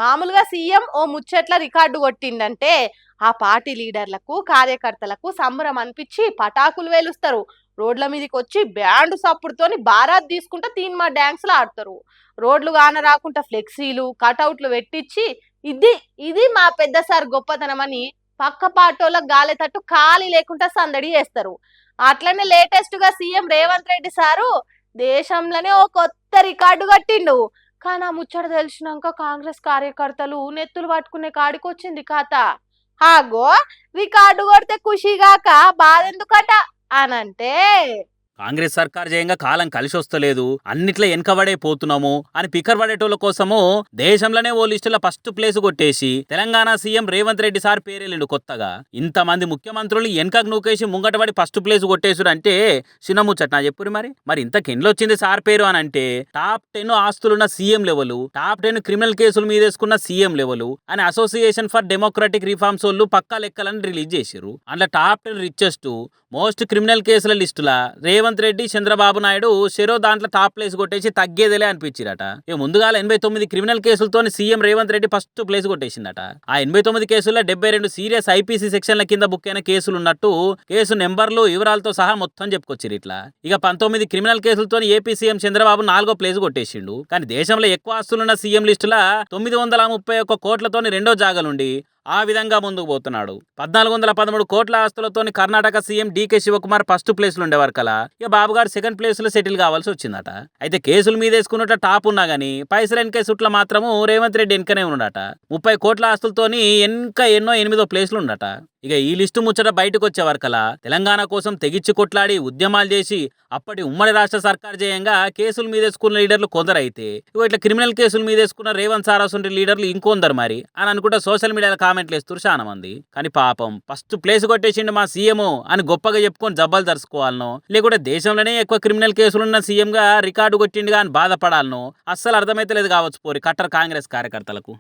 మామూలుగా సీఎం ఓ ముచ్చట్ల రికార్డు కొట్టిండంటే ఆ పార్టీ లీడర్లకు కార్యకర్తలకు సంబరం అనిపించి పటాకులు వేలుస్తారు. రోడ్ల మీదకి వచ్చి బ్యాండ్ సప్పుడుతోని బారాత్ తీసుకుంటా తీన్మా డ్యాన్స్లు ఆడతారు. రోడ్లు కాన రాకుండా ఫ్లెక్సీలు కటౌట్లు పెట్టించి ఇది ఇది మా పెద్ద సార్ గొప్పతనం అని పక్క పాటోళ్ళకి గాలేతట్టు ఖాళీ లేకుండా సందడి చేస్తారు. అట్లనే లేటెస్ట్ గా సీఎం రేవంత్ రెడ్డి సారు దేశంలోనే ఓ కొత్త రికార్డు కట్టిండు. కానీ ఆ ముచ్చట తెలిసినాక కాంగ్రెస్ కార్యకర్తలు నెత్తులు పట్టుకునే కాడికొచ్చింది కథ. ఆగో, రికార్డు కొడితే ఖుషిగాక బాధెందుకట అనంటే కాంగ్రెస్ సర్కార్ జయంగా కాలం కలిసి వస్తలేదు, అన్నిట్లో వెనకబడే పోతున్నాము అని పికర్ పడేటోళ్ళ కోసము దేశంలోనే ఓ లిస్టులో ఫస్ట్ ప్లేస్ కొట్టేసి తెలంగాణ సీఎం రేవంత్ రెడ్డి సార్ పేరెళ్ళిండు కొత్తగా. ఇంతమంది ముఖ్యమంత్రులు వెనకకు నూకేసి ముంగటపడి ఫస్ట్ ప్లేస్ కొట్టేసుడు అంటే చిన్న ముచ్చట నా చెప్పురు. మరి ఇంత కెండ్లొచ్చింది సార్ పేరు అని అంటే టాప్ 10 ఆస్తులున్న సీఎం లెవెల్, టాప్ 10 క్రిమినల్ కేసులు మీదేసుకున్న సీఎం లెవెల్ అని అసోసియేషన్ ఫర్ డెమోక్రటిక్ రిఫార్మ్స్ వాళ్ళు పక్కా లెక్కలను రిలీజ్ చేశారు. అందులో టాప్ 10 రిచెస్ట్ మోస్ట్ క్రిమినల్ కేసుల లిస్టులా రేవంత్ రెడ్డి చంద్రబాబు నాయుడు చెరో దాంట్లో టాప్ ప్లేస్ కొట్టేసి తగ్గేదేలే అనిపించిరట. ఇక ముందుగా 89 క్రిమినల్ కేసులతో CM Revanth Reddy first place కొట్టేసిందట. ఆ 89 కేసుల్లో 72 సీరియస్ ఐపీసీ సెక్షన్ల కింద బుక్ అయిన కేసులు ఉన్నట్టు కేసు నెంబర్లు వివరాలతో సహా మొత్తం చెప్పుకొచ్చిరు. ఇట్లా ఇక 19 క్రిమినల్ కేసులతో ఏపీ సీఎం చంద్రబాబు 4వ ప్లేస్ కొట్టేసిండు. కానీ దేశంలో ఎక్కువ ఆస్తులున్న సీఎం లిస్టులా 931 కోట్లతోని 2వ జాగలుండి ఆ విధంగా ముందుకు పోతున్నాడు. 1413 కోట్ల ఆస్తులతోని Karnataka CM DK Shivakumar first place లో ఉండేవారు కలా. ఇక బాబు గారు సెకండ్ ప్లేస్ లో సెటిల్ కావాల్సి వచ్చిందట. అయితే కేసులు మీదేసుకున్నట్టు టాప్ ఉన్నా గానీ పైసలు ఎన్కే సుట్ల మాత్రము రేవంత్ రెడ్డి వెనకనే ఉన్నాడట. 30 కోట్ల ఆస్తులతోని ఇంకా ఎన్నో 8వ ప్లేస్లు ఉండట. ఇక ఈ లిస్టు ముచ్చట బయటకు వచ్చేవరకలా తెలంగాణ కోసం తెగిచ్చి కొట్లాడి ఉద్యమాలు చేసి అప్పటి ఉమ్మడి రాష్ట్ర సర్కార్ జయంగా కేసులు మీదేసుకున్న లీడర్లు కొందరైతే ఇట్లా క్రిమినల్ కేసులు మీదేసుకున్న రేవంత్ సారాసుంటి లీడర్లు ఇంకొందరు మరి అని అనుకుంటా సోషల్ మీడియాలో కామెంట్లు వేస్తారు చాలా మంది. కానీ పాపం ఫస్ట్ ప్లేస్ కొట్టేసిండు మా సీఎం అని గొప్పగా చెప్పుకొని జబ్బలు తరుచుకోవాలనో, లేకుంటే దేశంలోనే ఎక్కువ క్రిమినల్ కేసులున్న సీఎం గా రికార్డు కొట్టిండుగా అని బాధపడాలనో అస్సలు అర్థమైతలేదు కావచ్చు పోరి కట్టర్ కాంగ్రెస్ కార్యకర్తలకు.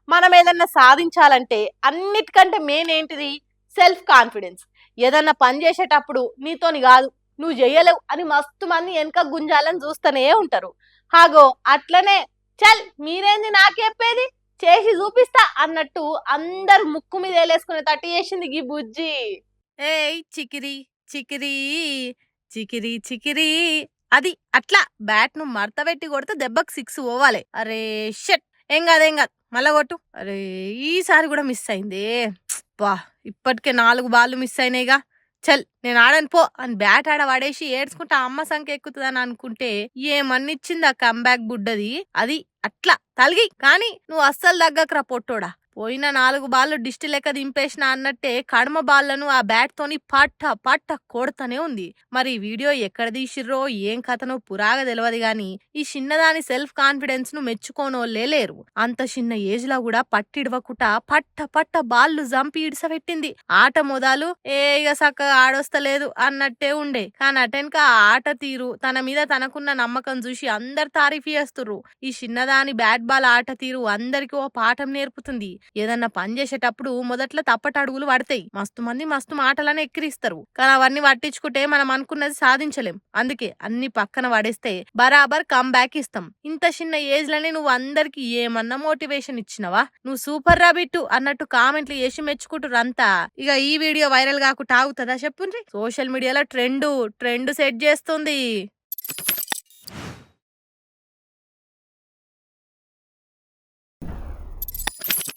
మనం ఏదన్నా సాధించాలంటే అన్నిటికంటే మెయిన్ ఏంటిది? Self confidence. ఏదన్నా పని చేసేటప్పుడు నీతోని కాదు, నువ్వు చేయలేవు అని మస్తు మంది వెనక గుంజాలని చూస్తూనే ఉంటారు. హాగో అట్లనే చల్ మీరేంది నాకెప్పేది, చేసి చూపిస్తా అన్నట్టు అందరు ముక్కు మీద వేలేసుకునే తట్టు చేసింది గీ బుజ్జి. ఏయ్ చికిరి చికిరి చికిరి చికిరి అది అట్లా బ్యాట్ ను మడత పెట్టి కొడితే దెబ్బకి 6 పోవాలి. అరే షట్, ఏం కాదు మళ్ళా కొట్టు. అరే ఈసారి కూడా మిస్ అయింది. బా ఇప్పటికే 4 బాళ్ళు మిస్ అయినాయిగా, చల్ నేను ఆడను పో అని బ్యాట్ ఆడ పడేసి ఏడ్చుకుంటే అమ్మ సంఖ్య ఎక్కుతుందని అనుకుంటే ఏమన్నిచ్చింది ఆ కంబ్యాక్ బుడ్డది. అది అట్లా తలిగి కానీ నువ్వు అస్సలు దగ్గకరా పొట్టోడా. పోయిన 4 బాళ్ళు డిస్టి లెక్క దింపేసిన అన్నట్టే కడమ బాళ్లను ఆ బ్యాట్ తోని పట్ట కొడతానే ఉంది. మరి వీడియో ఎక్కడ తీసిర్రో ఏం కథనో పురాగా తెలియదు గాని ఈ చిన్నదాని సెల్ఫ్ కాన్ఫిడెన్స్ ను మెచ్చుకోనోళ్లే లేరు. అంత చిన్న ఏజ్ లో కూడా పట్టిడవకుట పట్ట బాళ్ళు జంపి ఇడిసబెట్టింది. ఆట మొదలు ఇక సక్కగా ఆడొస్తలేదు అన్నట్టే ఉండే, కానీ అటెనక ఆ ఆట తీరు తన మీద తనకున్న నమ్మకం చూసి అందరు తారీఫ్ చేస్తుర్రు. ఈ చిన్నదాని బ్యాట్ బాల్ ఆట తీరు అందరికి ఓ పాఠం నేర్పుతుంది. ఏదన్నా పని చేసేటప్పుడు మొదట్లో తప్పటడుగులు పడతాయి, మస్తు మంది మస్తు మాటలను ఎక్కిరిస్తారు, కానీ అవన్నీ పట్టించుకుంటే మనం అనుకున్నది సాధించలేం. అందుకే అన్ని పక్కన పడేస్తే బరాబర్ కమ్ బ్యాక్ ఇస్తాం. ఇంత చిన్న ఏజ్ లని నువ్వు అందరికి ఏమన్నా మోటివేషన్ ఇచ్చినవా, నువ్వు సూపర్ రా బిట్టు అన్నట్టు కామెంట్లు చేసి మెచ్చుకుంటారు అంతా. ఇక ఈ వీడియో వైరల్ కాకుండా ఆగుతుందా చెప్పుండ్రి. సోషల్ మీడియాలో ట్రెండ్ సెట్ చేస్తుంది.